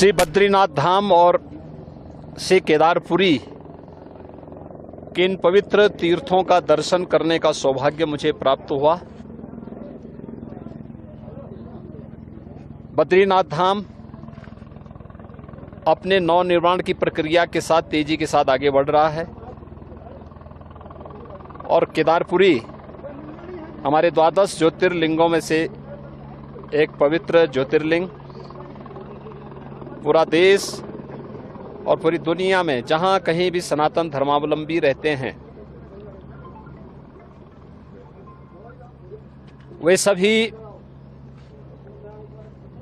श्री बद्रीनाथ धाम और श्री केदारपुरी के इन पवित्र तीर्थों का दर्शन करने का सौभाग्य मुझे प्राप्त हुआ। बद्रीनाथ धाम अपने नवनिर्माण की प्रक्रिया के साथ तेजी के साथ आगे बढ़ रहा है और केदारपुरी हमारे द्वादश ज्योतिर्लिंगों में से एक पवित्र ज्योतिर्लिंग। पूरा देश और पूरी दुनिया में जहां कहीं भी सनातन धर्मावलंबी रहते हैं, वे सभी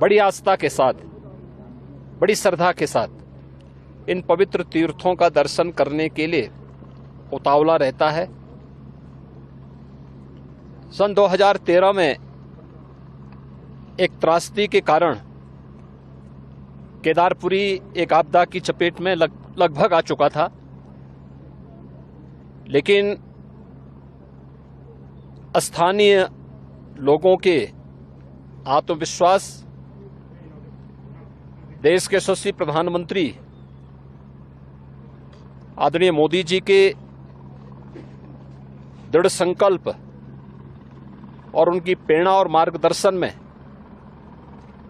बड़ी आस्था के साथ, बड़ी श्रद्धा के साथ इन पवित्र तीर्थों का दर्शन करने के लिए उतावला रहता है। सन 2013 में एक त्रासदी के कारण केदारपुरी एक आपदा की चपेट में लगभग आ चुका था, लेकिन स्थानीय लोगों के आत्मविश्वास, देश के यशस्वी प्रधानमंत्री आदरणीय मोदी जी के दृढ़ संकल्प और उनकी प्रेरणा और मार्गदर्शन में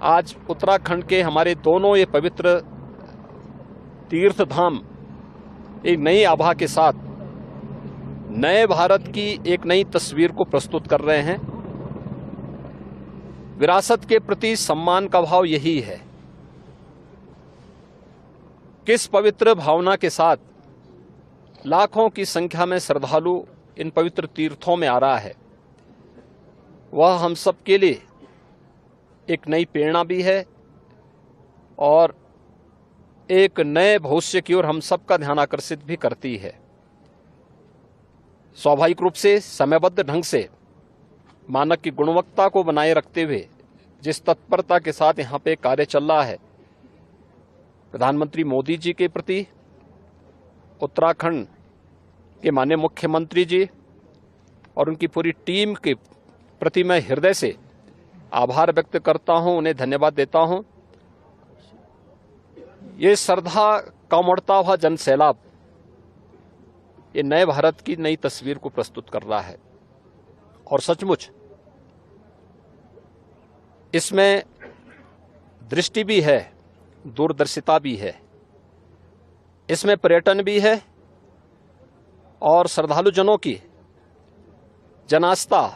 आज उत्तराखंड के हमारे दोनों ये पवित्र तीर्थ धाम एक नई आभा के साथ नए भारत की एक नई तस्वीर को प्रस्तुत कर रहे हैं। विरासत के प्रति सम्मान का भाव यही है। किस पवित्र भावना के साथ लाखों की संख्या में श्रद्धालु इन पवित्र तीर्थों में आ रहा है, वह हम सब के लिए एक नई प्रेरणा भी है और एक नए भविष्य की ओर हम सबका ध्यान आकर्षित भी करती है। स्वाभाविक रूप से समयबद्ध ढंग से मानक की गुणवत्ता को बनाए रखते हुए जिस तत्परता के साथ यहाँ पे कार्य चल रहा है, प्रधानमंत्री मोदी जी के प्रति उत्तराखंड के माननीय मुख्यमंत्री जी और उनकी पूरी टीम के प्रति मैं हृदय से आभार व्यक्त करता हूं, उन्हें धन्यवाद देता हूं। ये श्रद्धा का उमड़ता हुआ जन सैलाब ये नए भारत की नई तस्वीर को प्रस्तुत कर रहा है और सचमुच इसमें दृष्टि भी है, दूरदर्शिता भी है, इसमें पर्यटन भी है और श्रद्धालुजनों की जनास्था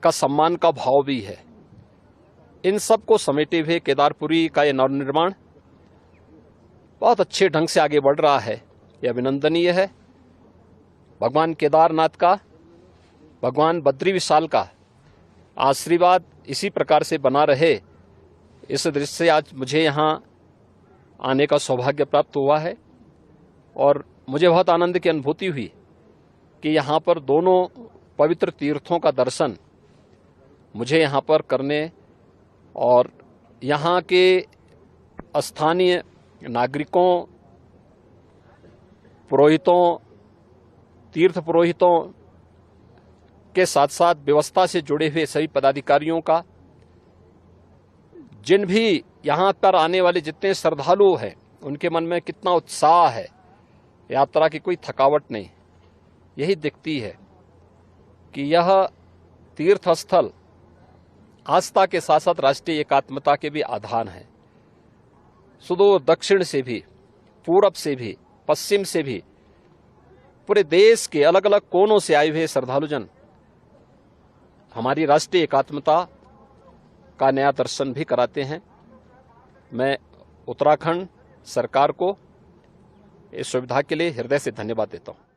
का सम्मान का भाव भी है। इन सब को समेटे हुए केदारपुरी का ये नवनिर्माण बहुत अच्छे ढंग से आगे बढ़ रहा है, ये अभिनंदनीय है। भगवान केदारनाथ का, भगवान बद्री विशाल का आशीर्वाद इसी प्रकार से बना रहे, इस दृष्टि से आज मुझे यहाँ आने का सौभाग्य प्राप्त हुआ है और मुझे बहुत आनंद की अनुभूति हुई कि यहाँ पर दोनों पवित्र तीर्थों का दर्शन मुझे यहाँ पर करने और यहाँ के स्थानीय नागरिकों, पुरोहितों, तीर्थ पुरोहितों के साथ साथ व्यवस्था से जुड़े हुए सभी पदाधिकारियों का, जिन भी यहाँ पर आने वाले जितने श्रद्धालु हैं, उनके मन में कितना उत्साह है, यात्रा की कोई थकावट नहीं। यही दिखती है कि यह तीर्थ स्थल आस्था के साथ साथ राष्ट्रीय एकात्मता के भी आधार हैं। सुदूर दक्षिण से भी, पूरब से भी, पश्चिम से भी, पूरे देश के अलग अलग कोनों से आए हुए श्रद्धालुजन हमारी राष्ट्रीय एकात्मता का नया दर्शन भी कराते हैं। मैं उत्तराखंड सरकार को इस सुविधा के लिए हृदय से धन्यवाद देता हूं।